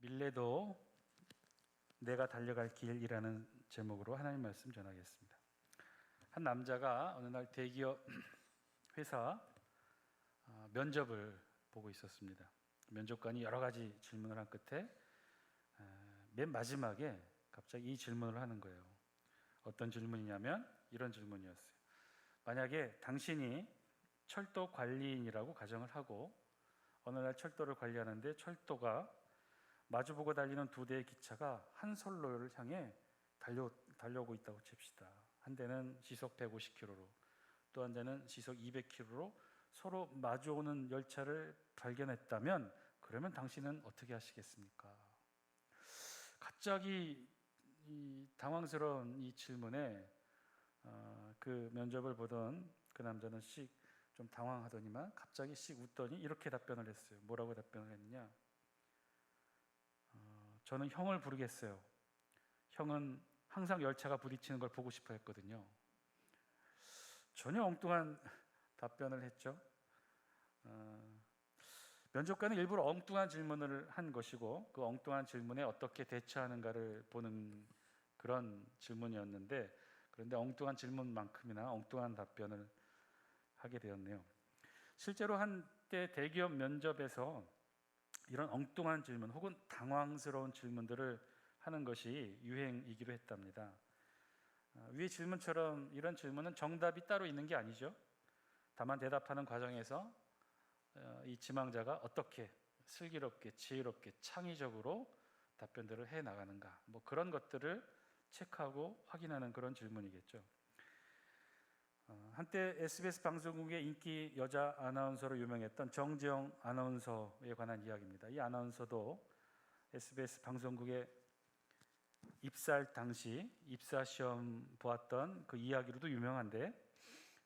일례도 내가 달려갈 길이라는 제목으로 하나님 말씀 전하겠습니다. 한 남자가 어느 날 대기업 회사 면접을 보고 있었습니다. 면접관이 여러 가지 질문을 한 끝에 맨 마지막에 갑자기 이 질문을 하는 거예요. 어떤 질문이냐면 이런 질문이었어요. 만약에 당신이 철도 관리인이라고 가정을 하고 어느 날 철도를 관리하는데 철도가 마주보고 달리는 두 대의 기차가 한 선로를 향해 달려오고 있다고 칩시다. 한 대는 시속 150km로 또 한 대는 시속 200km로 서로 마주오는 열차를 발견했다면 그러면 당신은 어떻게 하시겠습니까? 갑자기 이 당황스러운 이 질문에 그 면접을 보던 그 남자는 좀 당황하더니만 갑자기 웃더니 이렇게 답변을 했어요. 뭐라고 답변을 했느냐? 저는 형을 부르겠어요. 형은 항상 열차가 부딪히는 걸 보고 싶어 했거든요. 전혀 엉뚱한 답변을 했죠. 면접관은 일부러 엉뚱한 질문을 한 것이고 그 엉뚱한 질문에 어떻게 대처하는가를 보는 그런 질문이었는데, 그런데 엉뚱한 질문만큼이나 엉뚱한 답변을 하게 되었네요. 실제로 한때 대기업 면접에서 이런 엉뚱한 질문 혹은 당황스러운 질문들을 하는 것이 유행이기도 했답니다. 위의 질문처럼 이런 질문은 정답이 따로 있는 게 아니죠. 다만 대답하는 과정에서 이 지망자가 어떻게 슬기롭게, 지혜롭게, 창의적으로 답변들을 해 나가는가, 그런 것들을 체크하고 확인하는 그런 질문이겠죠. 한때 SBS 방송국의 인기 여자 아나운서로 유명했던 정지영 아나운서에 관한 이야기입니다. 이 아나운서도 SBS 방송국에 입사할 당시 입사 시험 보았던 그 이야기로도 유명한데,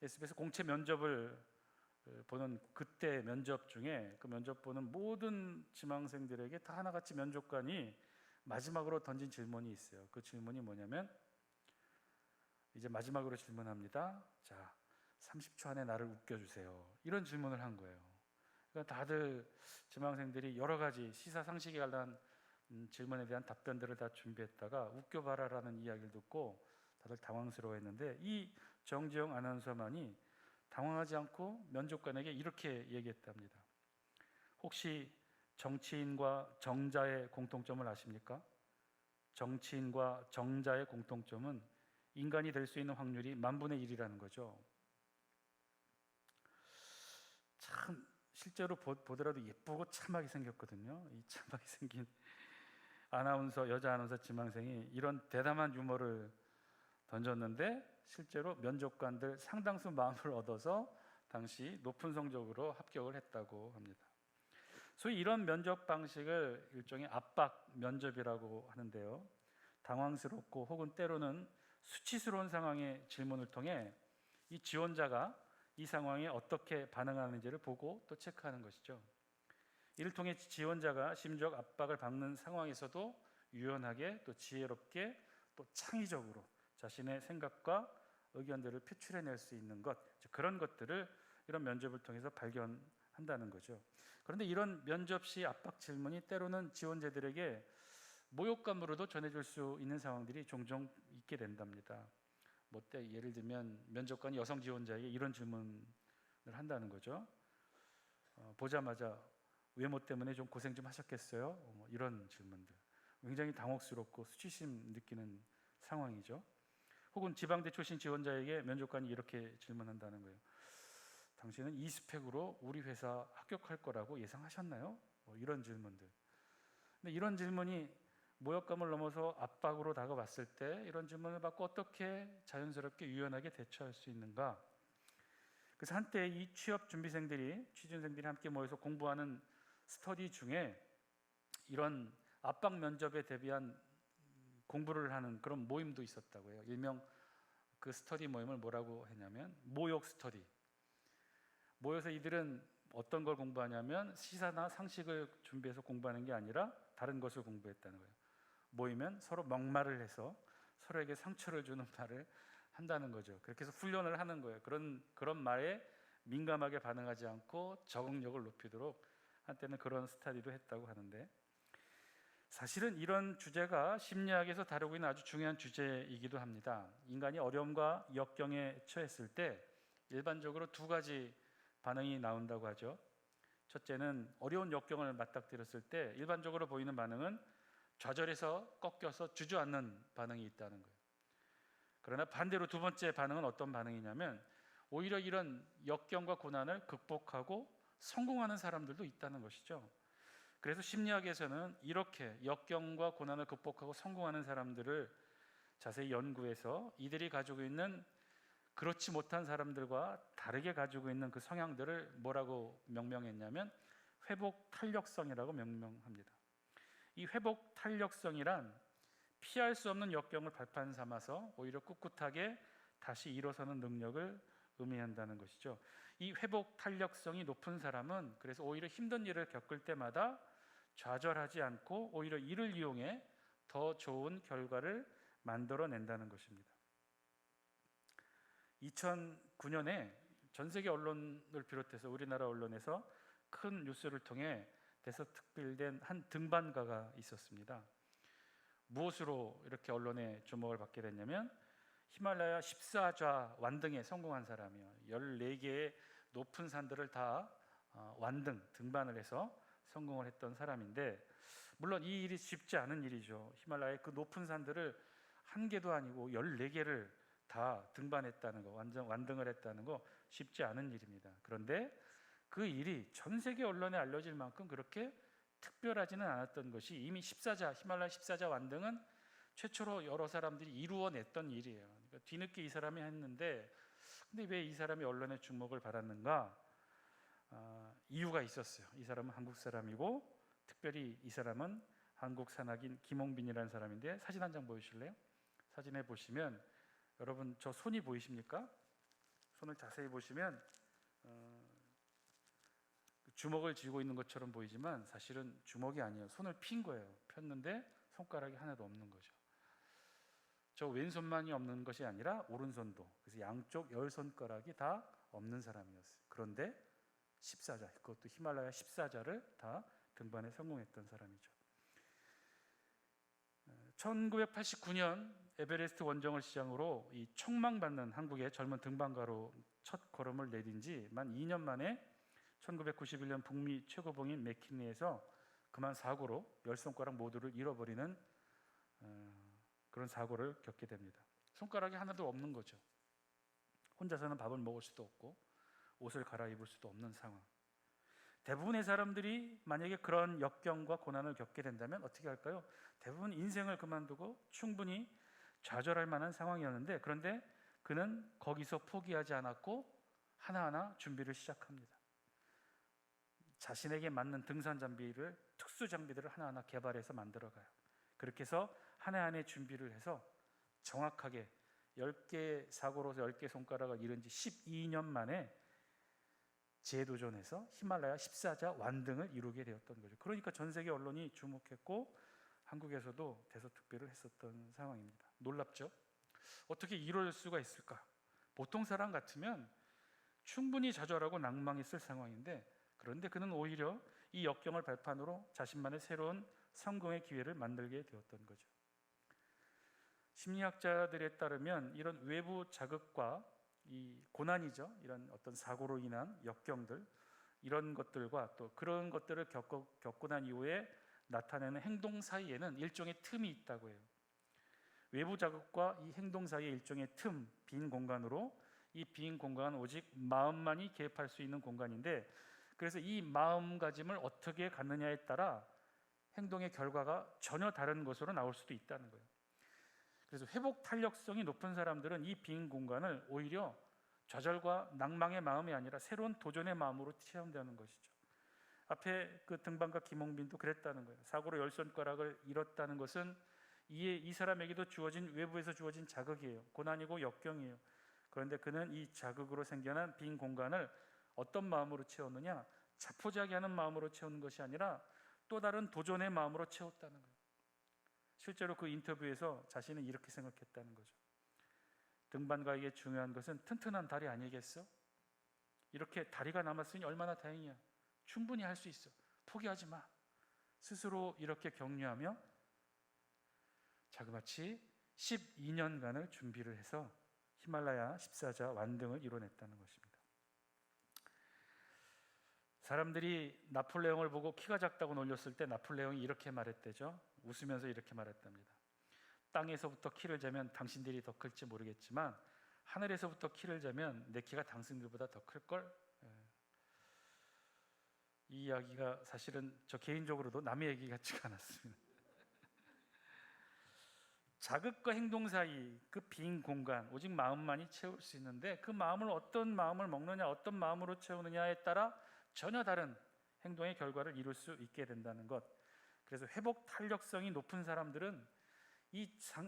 SBS 공채 면접을 보는 그때 면접 중에 그 면접 보는 모든 지망생들에게 다 하나같이 면접관이 마지막으로 던진 질문이 있어요. 그 질문이 뭐냐면, 이제 마지막으로 질문합니다. 자, 30초 안에 나를 웃겨주세요. 이런 질문을 한 거예요. 그러니까 다들 지망생들이 여러 가지 시사상식에 관한 질문에 대한 답변들을 다 준비했다가 웃겨봐라라는 이야기를 듣고 다들 당황스러워했는데, 이 정지영 아나운서만이 당황하지 않고 면접관에게 이렇게 얘기했답니다. 혹시 정치인과 정자의 공통점을 아십니까? 정치인과 정자의 공통점은 인간이 될 수 있는 확률이 10,000분의 1이라는 거죠. 참 실제로 보더라도 예쁘고 참하게 생겼거든요. 이 참하게 생긴 여자 아나운서 지망생이 이런 대담한 유머를 던졌는데 실제로 면접관들 상당수 마음을 얻어서 당시 높은 성적으로 합격을 했다고 합니다. 소위 이런 면접 방식을 일종의 압박 면접이라고 하는데요. 당황스럽고 혹은 때로는 수치스러운 상황의 질문을 통해 이 지원자가 이 상황에 어떻게 반응하는지를 보고 또 체크하는 것이죠. 이를 통해 지원자가 심리적 압박을 받는 상황에서도 유연하게 또 지혜롭게 또 창의적으로 자신의 생각과 의견들을 표출해낼 수 있는 것, 그런 것들을 이런 면접을 통해서 발견한다는 거죠. 그런데 이런 면접 시 압박 질문이 때로는 지원자들에게 모욕감으로도 전해질 수 있는 상황들이 종종 있게 된답니다. 예를 들면 면접관이 여성 지원자에게 이런 질문을 한다는 거죠. 보자마자 외모 때문에 좀 고생 좀 하셨겠어요? 이런 질문들. 굉장히 당혹스럽고 수치심 느끼는 상황이죠. 혹은 지방대 출신 지원자에게 면접관이 이렇게 질문한다는 거예요. 당신은 이 스펙으로 우리 회사 합격할 거라고 예상하셨나요? 이런 질문들. 근데 이런 질문이 모욕감을 넘어서 압박으로 다가왔을 때 이런 질문을 받고 어떻게 자연스럽게 유연하게 대처할 수 있는가? 그래서 한때 이 취준생들이 함께 모여서 공부하는 스터디 중에 이런 압박 면접에 대비한 공부를 하는 그런 모임도 있었다고 해요. 일명 그 스터디 모임을 뭐라고 했냐면 모욕 스터디. 모여서 이들은 어떤 걸 공부하냐면 시사나 상식을 준비해서 공부하는 게 아니라 다른 것을 공부했다는 거예요. 모이면 서로 막말을 해서 서로에게 상처를 주는 말을 한다는 거죠. 그렇게 해서 훈련을 하는 거예요. 그런 말에 민감하게 반응하지 않고 적응력을 높이도록 한때는 그런 스터디도 했다고 하는데, 사실은 이런 주제가 심리학에서 다루고 있는 아주 중요한 주제이기도 합니다. 인간이 어려움과 역경에 처했을 때 일반적으로 두 가지 반응이 나온다고 하죠. 첫째는 어려운 역경을 맞닥뜨렸을 때 일반적으로 보이는 반응은 좌절해서 꺾여서 주저앉는 반응이 있다는 거예요. 그러나 반대로 두 번째 반응은 어떤 반응이냐면 오히려 이런 역경과 고난을 극복하고 성공하는 사람들도 있다는 것이죠. 그래서 심리학에서는 이렇게 역경과 고난을 극복하고 성공하는 사람들을 자세히 연구해서 이들이 가지고 있는 그렇지 못한 사람들과 다르게 가지고 있는 그 성향들을 뭐라고 명명했냐면 회복 탄력성이라고 명명합니다. 이 회복 탄력성이란 피할 수 없는 역경을 발판 삼아서 오히려 꿋꿋하게 다시 일어서는 능력을 의미한다는 것이죠. 이 회복 탄력성이 높은 사람은 그래서 오히려 힘든 일을 겪을 때마다 좌절하지 않고 오히려 이를 이용해 더 좋은 결과를 만들어낸다는 것입니다. 2009년에 전 세계 언론을 비롯해서 우리나라 언론에서 큰 뉴스를 통해 대서특필된 한 등반가가 있었습니다. 무엇으로 이렇게 언론의 주목을 받게 됐냐면 히말라야 14좌 완등에 성공한 사람이요. 14개의 높은 산들을 다 등반을 해서 성공을 했던 사람인데, 물론 이 일이 쉽지 않은 일이죠. 히말라야의 그 높은 산들을 한 개도 아니고 14개를 다 등반했다는 거, 완등을 했다는 거 쉽지 않은 일입니다. 그런데 그 일이 전 세계 언론에 알려질 만큼 그렇게 특별하지는 않았던 것이 이미 히말라야 14자 완등은 최초로 여러 사람들이 이루어냈던 일이에요. 그러니까 뒤늦게 이 사람이 했는데, 근데 왜 이 사람이 언론의 주목을 받았는가? 이유가 있었어요. 이 사람은 한국 사람이고, 특별히 이 사람은 한국 산악인 김홍빈이라는 사람인데, 사진 한 장 보여주실래요? 사진에 보시면 여러분 저 손이 보이십니까? 손을 자세히 보시면 주먹을 쥐고 있는 것처럼 보이지만 사실은 주먹이 아니에요. 손을 핀 거예요. 폈는데 손가락이 하나도 없는 거죠. 저 왼손만이 없는 것이 아니라 오른손도, 그래서 양쪽 10손가락이 다 없는 사람이었어요. 그런데 14자, 그것도 히말라야 14자를 다 등반에 성공했던 사람이죠. 1989년 에베레스트 원정을 시작으로 이 촉망받는 한국의 젊은 등반가로 첫 걸음을 내딘 지 만 2년 만에 1991년 북미 최고봉인 맥킨리에서 그만 사고로 10손가락 모두를 잃어버리는 그런 사고를 겪게 됩니다. 손가락이 하나도 없는 거죠. 혼자서는 밥을 먹을 수도 없고 옷을 갈아입을 수도 없는 상황. 대부분의 사람들이 만약에 그런 역경과 고난을 겪게 된다면 어떻게 할까요? 대부분 인생을 그만두고 충분히 좌절할 만한 상황이었는데, 그런데 그는 거기서 포기하지 않았고 하나하나 준비를 시작합니다. 자신에게 맞는 등산 장비를, 특수 장비들을 하나하나 개발해서 만들어가요. 그렇게 해서 하나하나의 준비를 해서 정확하게 10개 사고로서 10개 손가락을 잃은 지 12년 만에 재도전해서 히말라야 14자 완등을 이루게 되었던 거죠. 그러니까 전 세계 언론이 주목했고 한국에서도 대서특필을 했었던 상황입니다. 놀랍죠? 어떻게 이럴 수가 있을까? 보통 사람 같으면 충분히 좌절하고 낭망했을 상황인데, 그런데 그는 오히려 이 역경을 발판으로 자신만의 새로운 성공의 기회를 만들게 되었던 거죠. 심리학자들에 따르면 이런 외부 자극과 이 고난이죠, 이런 어떤 사고로 인한 역경들, 이런 것들과 또 그런 것들을 겪고 난 이후에 나타내는 행동 사이에는 일종의 틈이 있다고 해요. 외부 자극과 이 행동 사이의 일종의 틈, 빈 공간으로, 이 빈 공간은 오직 마음만이 개입할 수 있는 공간인데, 그래서 이 마음가짐을 어떻게 갖느냐에 따라 행동의 결과가 전혀 다른 것으로 나올 수도 있다는 거예요. 그래서 회복 탄력성이 높은 사람들은 이 빈 공간을 오히려 좌절과 낭망의 마음이 아니라 새로운 도전의 마음으로 체험되는 것이죠. 앞에 그 등반가 김홍빈도 그랬다는 거예요. 사고로 10손가락을 잃었다는 것은 이 사람에게도 외부에서 주어진 자극이에요. 고난이고 역경이에요. 그런데 그는 이 자극으로 생겨난 빈 공간을 어떤 마음으로 채웠느냐? 자포자기하는 마음으로 채운 것이 아니라 또 다른 도전의 마음으로 채웠다는 거예요. 실제로 그 인터뷰에서 자신은 이렇게 생각했다는 거죠. 등반가에게 중요한 것은 튼튼한 다리 아니겠어? 이렇게 다리가 남았으니 얼마나 다행이야. 충분히 할 수 있어. 포기하지 마. 스스로 이렇게 격려하며 자그마치 12년간을 준비를 해서 히말라야 14자 완등을 이뤄냈다는 것입니다. 사람들이 나폴레옹을 보고 키가 작다고 놀렸을 때 나폴레옹이 이렇게 말했대죠. 웃으면서 이렇게 말했답니다. 땅에서부터 키를 재면 당신들이 더 클지 모르겠지만 하늘에서부터 키를 재면 내 키가 당신들보다 더 클걸. 이 이야기가 사실은 저 개인적으로도 남의 얘기 같지가 않았습니다. 자극과 행동 사이 그 빈 공간, 오직 마음만이 채울 수 있는데 그 마음을 어떤 마음을 먹느냐, 어떤 마음으로 채우느냐에 따라 전혀 다른 행동의 결과를 이룰 수 있게 된다는 것. 그래서 회복 탄력성이 높은 사람들은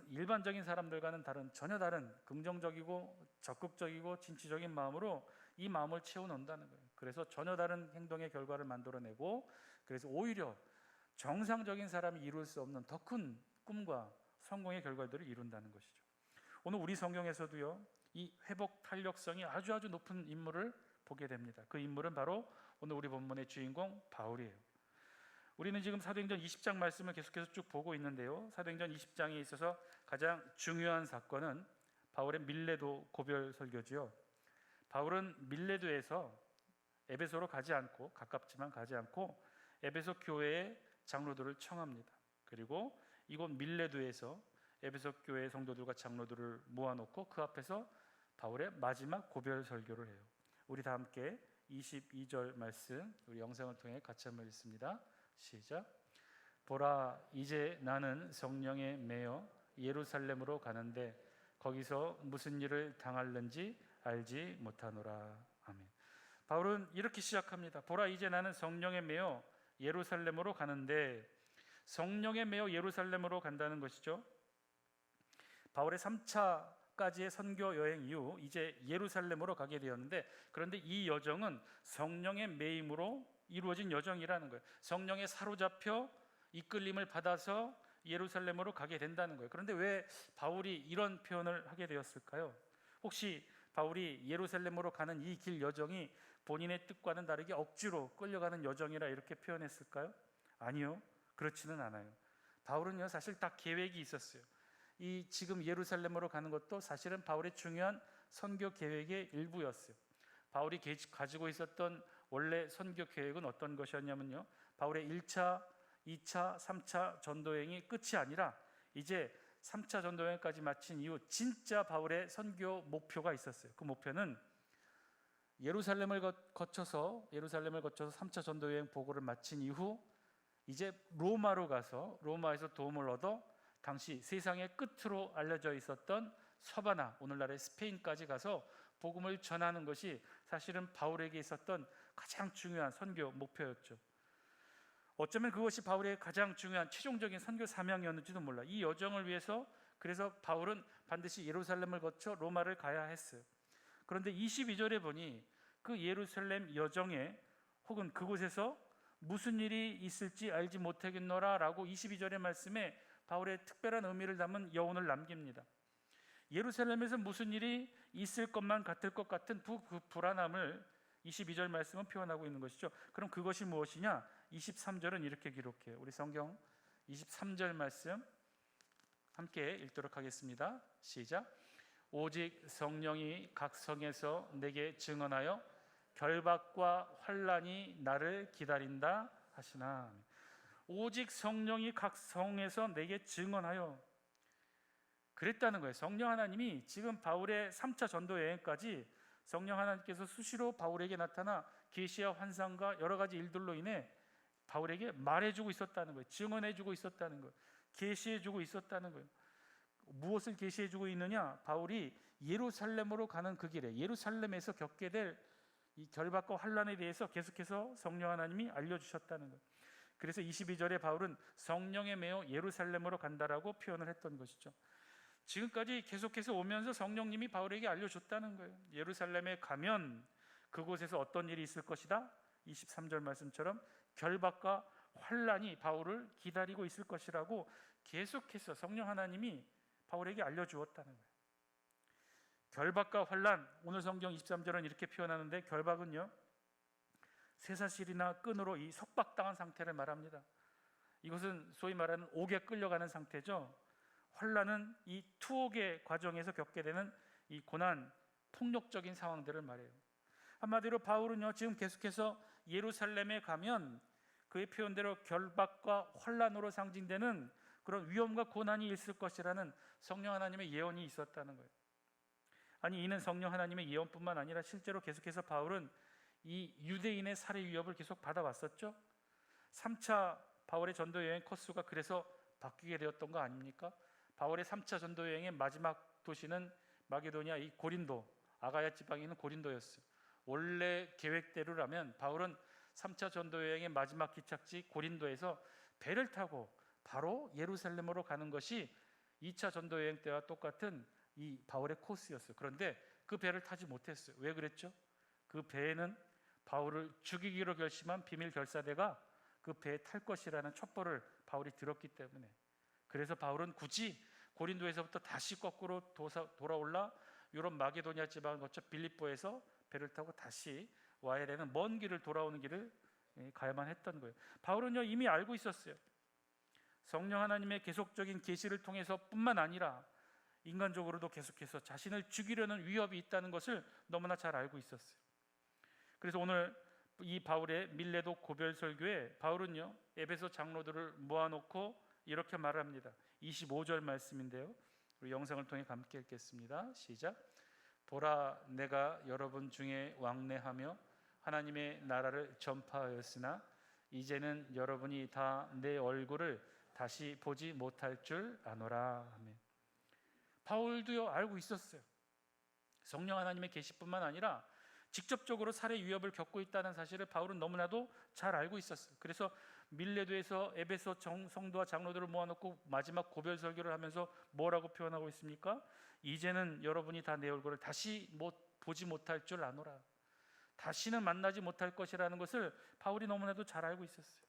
일반적인 사람들과는 전혀 다른 긍정적이고 적극적이고 진취적인 마음으로 이 마음을 채워놓는다는 거예요. 그래서 전혀 다른 행동의 결과를 만들어내고, 그래서 오히려 정상적인 사람이 이룰 수 없는 더 큰 꿈과 성공의 결과들을 이룬다는 것이죠. 오늘 우리 성경에서도요, 이 회복 탄력성이 아주 높은 인물을 보게 됩니다. 그 인물은 바로 오늘 우리 본문의 주인공 바울이에요. 우리는 지금 사도행전 20장 말씀을 계속해서 쭉 보고 있는데요, 사도행전 20장에 있어서 가장 중요한 사건은 바울의 밀레도 고별 설교지요. 바울은 밀레도에서 에베소로 가지 않고, 가깝지만 가지 않고 에베소 교회의 장로들을 청합니다. 그리고 이곳 밀레도에서 에베소 교회 성도들과 장로들을 모아놓고 그 앞에서 바울의 마지막 고별 설교를 해요. 우리 다 함께 22절 말씀 우리 영상을 통해 같이 한번 읽습니다. 시작. 보라, 이제 나는 성령에 매여 예루살렘으로 가는데 거기서 무슨 일을 당할는지 알지 못하노라. 아멘. 바울은 이렇게 시작합니다. 보라, 이제 나는 성령에 매여 예루살렘으로 가는데, 성령에 매여 예루살렘으로 간다는 것이죠. 바울의 3차까지의 선교 여행 이후 이제 예루살렘으로 가게 되었는데, 그런데 이 여정은 성령의 매임으로 이루어진 여정이라는 거예요. 성령에 사로잡혀 이끌림을 받아서 예루살렘으로 가게 된다는 거예요. 그런데 왜 바울이 이런 표현을 하게 되었을까요? 혹시 바울이 예루살렘으로 가는 이 길 여정이 본인의 뜻과는 다르게 억지로 끌려가는 여정이라 이렇게 표현했을까요? 아니요, 그렇지는 않아요. 바울은요, 사실 다 계획이 있었어요. 이 지금 예루살렘으로 가는 것도 사실은 바울의 중요한 선교 계획의 일부였어요. 바울이 가지고 있었던 원래 선교 계획은 어떤 것이었냐면요, 바울의 1차, 2차, 3차 전도여행이 끝이 아니라 이제 3차 전도여행까지 마친 이후 진짜 바울의 선교 목표가 있었어요. 그 목표는 예루살렘을 거쳐서 3차 전도여행 보고를 마친 이후 이제 로마로 가서 로마에서 도움을 얻어 당시 세상의 끝으로 알려져 있었던 서바나, 오늘날의 스페인까지 가서 복음을 전하는 것이 사실은 바울에게 있었던 가장 중요한 선교 목표였죠. 어쩌면 그것이 바울의 가장 중요한 최종적인 선교 사명이었는지도 몰라. 이 여정을 위해서 그래서 바울은 반드시 예루살렘을 거쳐 로마를 가야 했어요. 그런데 22절에 보니 그 예루살렘 여정에 혹은 그곳에서 무슨 일이 있을지 알지 못하겠노라 라고 22절의 말씀에 바울의 특별한 의미를 담은 여운을 남깁니다. 예루살렘에서 무슨 일이 있을 것만 같을 것 같은 그 불안함을 22절 말씀은 표현하고 있는 것이죠. 그럼 그것이 무엇이냐? 23절은 이렇게 기록해요. 우리 성경 23절 말씀 함께 읽도록 하겠습니다. 시작. 오직 성령이 각 성에서 내게 증언하여 결박과 환난이 나를 기다린다 하시나. 오직 성령이 각 성에서 내게 증언하여, 그랬다는 거예요. 성령 하나님이 지금 바울의 3차 전도 여행까지 성령 하나님께서 수시로 바울에게 나타나 계시와 환상과 여러 가지 일들로 인해 바울에게 말해주고 있었다는 거예요. 증언해주고 있었다는 거예요. 계시해주고 있었다는 거예요. 무엇을 계시해주고 있느냐? 바울이 예루살렘으로 가는 그 길에 예루살렘에서 겪게 될 이 결박과 환난에 대해서 계속해서 성령 하나님이 알려주셨다는 거예요. 그래서 22절에 바울은 성령에 매여 예루살렘으로 간다라고 표현을 했던 것이죠. 지금까지 계속해서 오면서 성령님이 바울에게 알려줬다는 거예요. 예루살렘에 가면 그곳에서 어떤 일이 있을 것이다. 23절 말씀처럼 결박과 환난이 바울을 기다리고 있을 것이라고 계속해서 성령 하나님이 바울에게 알려주었다는 거예요. 결박과 환난, 오늘 성경 23절은 이렇게 표현하는데, 결박은요 쇠사슬이나 끈으로 이 속박당한 상태를 말합니다. 이것은 소위 말하는 옥에 끌려가는 상태죠. 환난은 이 투옥의 과정에서 겪게 되는 이 고난, 폭력적인 상황들을 말해요. 한마디로 바울은요, 지금 계속해서 예루살렘에 가면 그의 표현대로 결박과 환난으로 상징되는 그런 위험과 고난이 있을 것이라는 성령 하나님의 예언이 있었다는 거예요. 아니, 이는 성령 하나님의 예언뿐만 아니라 실제로 계속해서 바울은 이 유대인의 살해 위협을 계속 받아왔었죠. 3차 바울의 전도 여행 코스가 그래서 바뀌게 되었던 거 아닙니까? 바울의 3차 전도 여행의 마지막 도시는 마게도니아 이 고린도, 아가야 지방에 있는 고린도였어요. 원래 계획대로라면 바울은 3차 전도 여행의 마지막 기착지 고린도에서 배를 타고 바로 예루살렘으로 가는 것이 2차 전도 여행 때와 똑같은 이 바울의 코스였어요. 그런데 그 배를 타지 못했어요. 왜 그랬죠? 그 배에는 바울을 죽이기로 결심한 비밀 결사대가 그 배에 탈 것이라는 첩보를 바울이 들었기 때문에, 그래서 바울은 굳이 고린도에서부터 다시 거꾸로 돌아올라 유럽 마게도니아 지방을 거쳐 빌립보에서 배를 타고 다시 와야 되는 먼 길을 돌아오는 길을 가야만 했던 거예요. 바울은요, 이미 알고 있었어요. 성령 하나님의 계속적인 계시를 통해서 뿐만 아니라 인간적으로도 계속해서 자신을 죽이려는 위협이 있다는 것을 너무나 잘 알고 있었어요. 그래서 오늘 이 바울의 밀레도 고별 설교에 바울은요, 에베소 장로들을 모아놓고 이렇게 말합니다. 25절 말씀인데요, 우리 영상을 통해 함께 읽겠습니다. 시작. 보라, 내가 여러분 중에 왕래하며 하나님의 나라를 전파하였으나 이제는 여러분이 다 내 얼굴을 다시 보지 못할 줄 아노라. 아멘. 바울도요, 알고 있었어요. 성령 하나님의 계시뿐만 아니라 직접적으로 살해 위협을 겪고 있다는 사실을 바울은 너무나도 잘 알고 있었어요. 그래서 밀레도에서 에베소 성도와 장로들을 모아놓고 마지막 고별 설교를 하면서 뭐라고 표현하고 있습니까? 이제는 여러분이 다 내 얼굴을 다시 보지 못할 줄 아노라. 다시는 만나지 못할 것이라는 것을 바울이 너무나도 잘 알고 있었어요.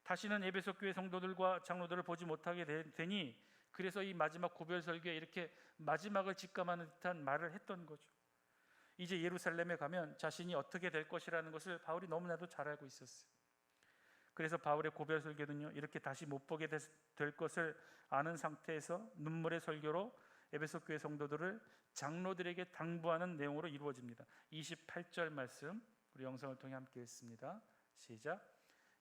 다시는 에베소 교회 성도들과 장로들을 보지 못하게 되니, 그래서 이 마지막 고별 설교에 이렇게 마지막을 직감하는 듯한 말을 했던 거죠. 이제 예루살렘에 가면 자신이 어떻게 될 것이라는 것을 바울이 너무나도 잘 알고 있었어요. 그래서 바울의 고별 설교는요, 이렇게 다시 못 보게 될 것을 아는 상태에서 눈물의 설교로 에베소 교회 성도들을 장로들에게 당부하는 내용으로 이루어집니다. 28절 말씀 우리 영상을 통해 함께 읽습니다. 시작.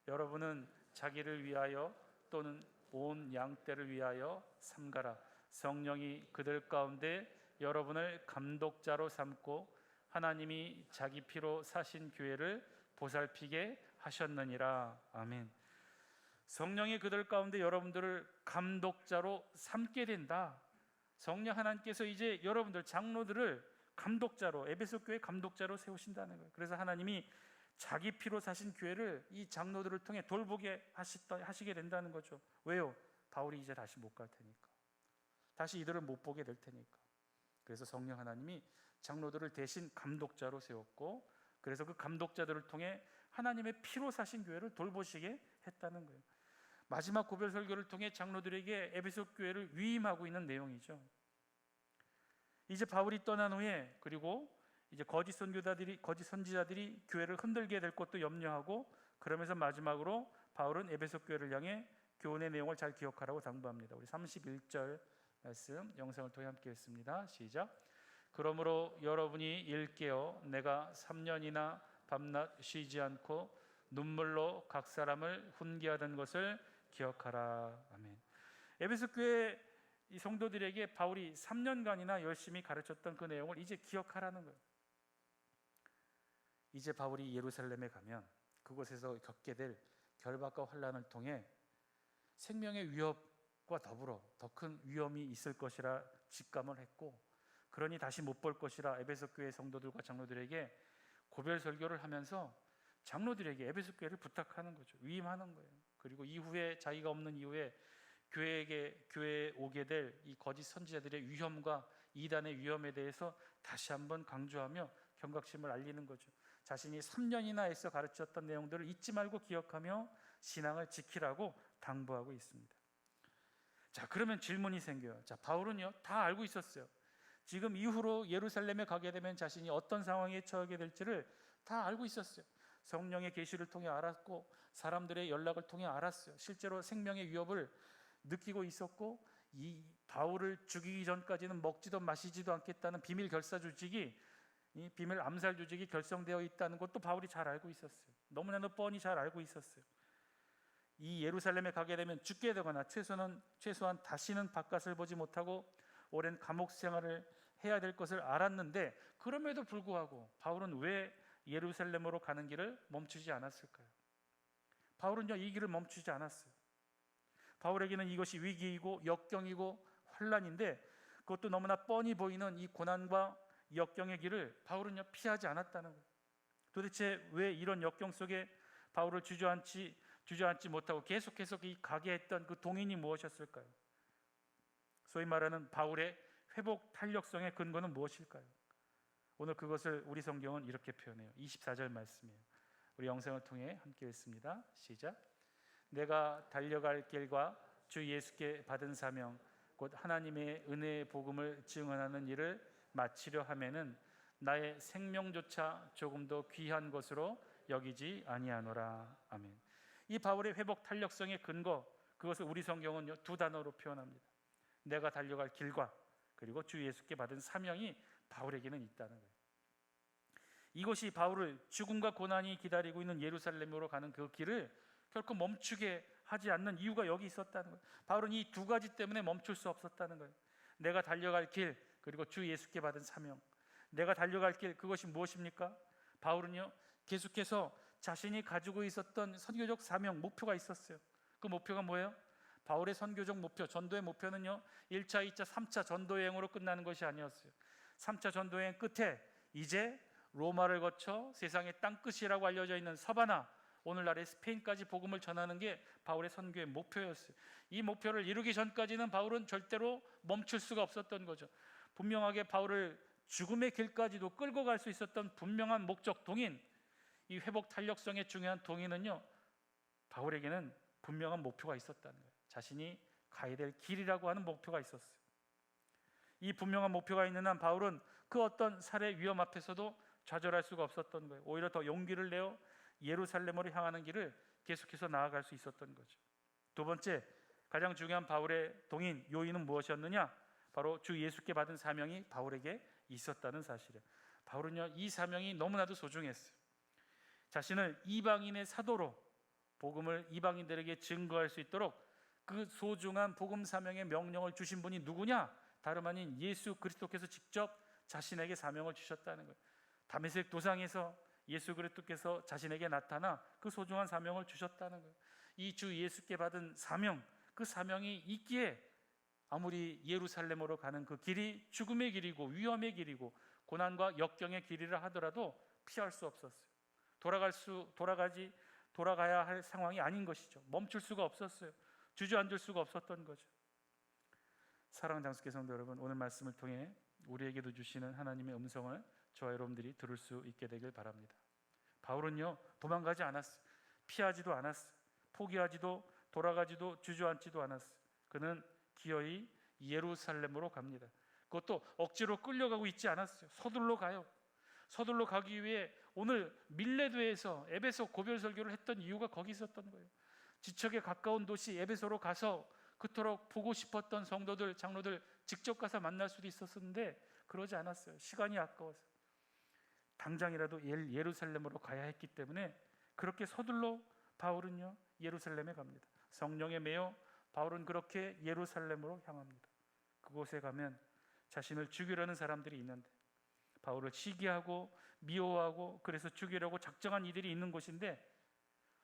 여러분은 자기를 위하여 또는 온 양떼를 위하여 삼가라. 성령이 그들 가운데 여러분을 감독자로 삼고 하나님이 자기 피로 사신 교회를 보살피게 하셨느니라. 아멘. 성령이 그들 가운데 여러분들을 감독자로 삼게 된다. 성령 하나님께서 이제 여러분들 장로들을 감독자로, 에베소 교회 감독자로 세우신다는 거예요. 그래서 하나님이 자기 피로 사신 교회를 이 장로들을 통해 돌보게 하시게 된다는 거죠. 왜요? 바울이 이제 다시 못 갈 테니까, 다시 이들을 못 보게 될 테니까. 그래서 성령 하나님이 장로들을 대신 감독자로 세웠고, 그래서 그 감독자들을 통해 하나님의 피로 사신 교회를 돌보시게 했다는 거예요. 마지막 고별 설교를 통해 장로들에게 에베소 교회를 위임하고 있는 내용이죠. 이제 바울이 떠난 후에, 그리고 이제 거짓 선지자들이 교회를 흔들게 될 것도 염려하고, 그러면서 마지막으로 바울은 에베소 교회를 향해 교훈의 내용을 잘 기억하라고 당부합니다. 우리 31절 말씀 영상을 통해 함께 읽습니다. 시작. 그러므로 여러분이 일깨어 내가 3년이나 밤낮 쉬지 않고 눈물로 각 사람을 훈계하던 것을 기억하라. 아멘. 에베소 교회 이 성도들에게 바울이 3년간이나 열심히 가르쳤던 그 내용을 이제 기억하라는 거예요. 이제 바울이 예루살렘에 가면 그곳에서 겪게 될 결박과 환난을 통해 생명의 위협과 더불어 더 큰 위험이 있을 것이라 직감을 했고, 그러니 다시 못 볼 것이라 에베소 교회 성도들과 장로들에게 고별 설교를 하면서 장로들에게 에베소 교회를 부탁하는 거죠. 위임하는 거예요. 그리고 이후에 자기가 없는 이후에 교회에 오게 될 이 거짓 선지자들의 위험과 이단의 위험에 대해서 다시 한번 강조하며 경각심을 알리는 거죠. 자신이 3년이나 애써 가르쳤던 내용들을 잊지 말고 기억하며 신앙을 지키라고 당부하고 있습니다. 자, 그러면 질문이 생겨요. 자, 바울은요, 다 알고 있었어요. 지금 이후로 예루살렘에 가게 되면 자신이 어떤 상황에 처하게 될지를 다 알고 있었어요. 성령의 계시를 통해 알았고 사람들의 연락을 통해 알았어요. 실제로 생명의 위협을 느끼고 있었고 이 바울을 죽이기 전까지는 먹지도 마시지도 않겠다는 비밀 결사 조직이, 이 비밀 암살 조직이 결성되어 있다는 것도 바울이 잘 알고 있었어요. 너무나도 뻔히 잘 알고 있었어요. 이 예루살렘에 가게 되면 죽게 되거나 최소한 다시는 바깥을 보지 못하고 오랜 감옥 생활을 해야 될 것을 알았는데, 그럼에도 불구하고 바울은 왜 예루살렘으로 가는 길을 멈추지 않았을까요? 바울은요, 이 길을 멈추지 않았어요. 바울에게는 이것이 위기이고 역경이고 환란인데, 그것도 너무나 뻔히 보이는 이 고난과 역경의 길을 바울은요 피하지 않았다는 거예요. 도대체 왜 이런 역경 속에 바울을 주저앉지 못하고 계속해서 가게 했던 그 동인이 무엇이었을까요? 소위 말하는 바울의 회복 탄력성의 근거는 무엇일까요? 오늘 그것을 우리 성경은 이렇게 표현해요. 24절 말씀이에요. 우리 영상을 통해 함께 읽습니다. 시작. 내가 달려갈 길과 주 예수께 받은 사명 곧 하나님의 은혜의 복음을 증언하는 일을 마치려 하면은 나의 생명조차 조금 더 귀한 것으로 여기지 아니하노라. 아멘. 이 바울의 회복 탄력성의 근거, 그것을 우리 성경은 두 단어로 표현합니다. 내가 달려갈 길과 그리고 주 예수께 받은 사명이 바울에게는 있다는 거예요. 이것이 바울을 죽음과 고난이 기다리고 있는 예루살렘으로 가는 그 길을 결코 멈추게 하지 않는 이유가 여기 있었다는 거예요. 바울은 이 두 가지 때문에 멈출 수 없었다는 거예요. 내가 달려갈 길, 그리고 주 예수께 받은 사명. 내가 달려갈 길, 그것이 무엇입니까? 바울은요 계속해서 자신이 가지고 있었던 선교적 사명, 목표가 있었어요. 그 목표가 뭐예요? 바울의 선교적 목표, 전도의 목표는요 1차, 2차, 3차 전도 여행으로 끝나는 것이 아니었어요. 3차 전도 여행 끝에 이제 로마를 거쳐 세상의 땅끝이라고 알려져 있는 서바나, 오늘날의 스페인까지 복음을 전하는 게 바울의 선교의 목표였어요. 이 목표를 이루기 전까지는 바울은 절대로 멈출 수가 없었던 거죠. 분명하게 바울을 죽음의 길까지도 끌고 갈 수 있었던 분명한 목적, 동인, 이 회복 탄력성의 중요한 동인은요 바울에게는 분명한 목표가 있었다는 거예요. 자신이 가야 될 길이라고 하는 목표가 있었어요. 이 분명한 목표가 있는 한 바울은 그 어떤 살해 위험 앞에서도 좌절할 수가 없었던 거예요. 오히려 더 용기를 내어 예루살렘으로 향하는 길을 계속해서 나아갈 수 있었던 거죠. 두 번째, 가장 중요한 바울의 동인, 요인은 무엇이었느냐? 바로 주 예수께 받은 사명이 바울에게 있었다는 사실이에요. 바울은요 이 사명이 너무나도 소중했어요. 자신을 이방인의 사도로 복음을 이방인들에게 증거할 수 있도록 그 소중한 복음 사명의 명령을 주신 분이 누구냐? 다름 아닌 예수 그리스도께서 직접 자신에게 사명을 주셨다는 거예요. 다메섹 도상에서 예수 그리스도께서 자신에게 나타나 그 소중한 사명을 주셨다는 거예요. 이 주 예수께 받은 사명, 그 사명이 있기에 아무리 예루살렘으로 가는 그 길이 죽음의 길이고 위험의 길이고 고난과 역경의 길이라 하더라도 피할 수 없었어요. 돌아가야 할 상황이 아닌 것이죠. 멈출 수가 없었어요. 주저앉을 수가 없었던 거죠. 사랑하는 장수교 성도 여러분, 오늘 말씀을 통해 우리에게도 주시는 하나님의 음성을 저와 여러분들이 들을 수 있게 되길 바랍니다. 바울은요 도망가지 않았어요. 피하지도 않았어요. 포기하지도 돌아가지도 주저앉지도 않았어요. 그는 기어이 예루살렘으로 갑니다. 그것도 억지로 끌려가고 있지 않았어요. 서둘러 가요. 서둘러 가기 위해 오늘 밀레도에서 에베소 고별 설교를 했던 이유가 거기 있었던 거예요. 지척에 가까운 도시 에베소로 가서 그토록 보고 싶었던 성도들, 장로들 직접 가서 만날 수도 있었는데 그러지 않았어요. 시간이 아까워서 당장이라도 예루살렘으로 가야 했기 때문에 그렇게 서둘러 바울은요 예루살렘에 갑니다. 성령에 매여 바울은 그렇게 예루살렘으로 향합니다. 그곳에 가면 자신을 죽이려는 사람들이 있는데, 바울을 시기하고 미워하고 그래서 죽이려고 작정한 이들이 있는 곳인데,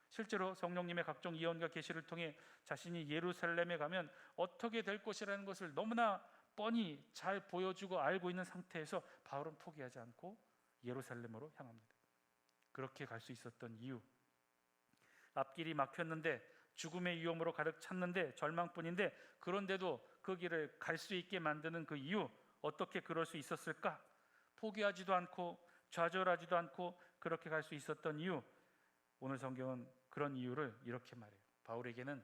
실제로 성령님의 각종 예언과 계시를 통해 자신이 예루살렘에 가면 어떻게 될 것이라는 것을 너무나 뻔히 잘 보여주고 알고 있는 상태에서 바울은 포기하지 않고 예루살렘으로 향합니다. 그렇게 갈 수 있었던 이유, 앞길이 막혔는데 죽음의 위험으로 가득 찼는데 절망뿐인데 그런데도 그 길을 갈 수 있게 만드는 그 이유, 어떻게 그럴 수 있었을까? 포기하지도 않고 좌절하지도 않고 그렇게 갈 수 있었던 이유, 오늘 성경은 그런 이유를 이렇게 말해요. 바울에게는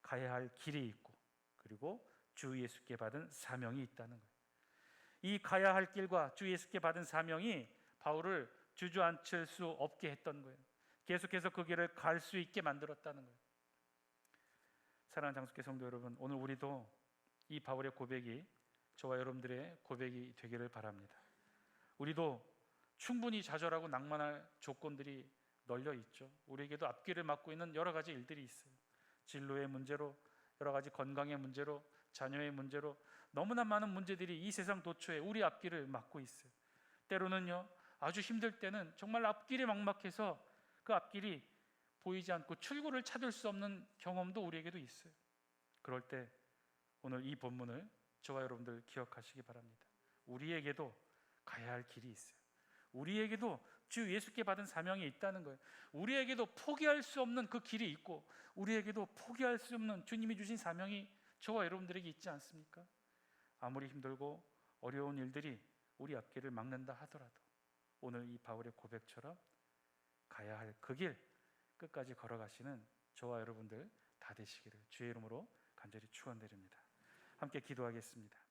가야 할 길이 있고 그리고 주 예수께 받은 사명이 있다는 거예요. 이 가야 할 길과 주 예수께 받은 사명이 바울을 주저앉힐 수 없게 했던 거예요. 계속해서 그 길을 갈 수 있게 만들었다는 거예요. 사랑하는 장수교 성도 여러분, 오늘 우리도 이 바울의 고백이 저와 여러분들의 고백이 되기를 바랍니다. 우리도 충분히 좌절하고 낭만할 조건들이 널려 있죠. 우리에게도 앞길을 막고 있는 여러 가지 일들이 있어요. 진로의 문제로, 여러 가지 건강의 문제로, 자녀의 문제로 너무나 많은 문제들이 이 세상 도처에 우리 앞길을 막고 있어요. 때로는요, 아주 힘들 때는 정말 앞길이 막막해서 그 앞길이 보이지 않고 출구를 찾을 수 없는 경험도 우리에게도 있어요. 그럴 때 오늘 이 본문을 저와 여러분들 기억하시기 바랍니다. 우리에게도 가야 할 길이 있어요. 우리에게도 주 예수께 받은 사명이 있다는 거예요. 우리에게도 포기할 수 없는 그 길이 있고, 우리에게도 포기할 수 없는 주님이 주신 사명이 저와 여러분들에게 있지 않습니까? 아무리 힘들고 어려운 일들이 우리 앞길을 막는다 하더라도 오늘 이 바울의 고백처럼 가야 할 그 길 끝까지 걸어가시는 저와 여러분들 다 되시기를 주의 이름으로 간절히 축원드립니다. 함께 기도하겠습니다.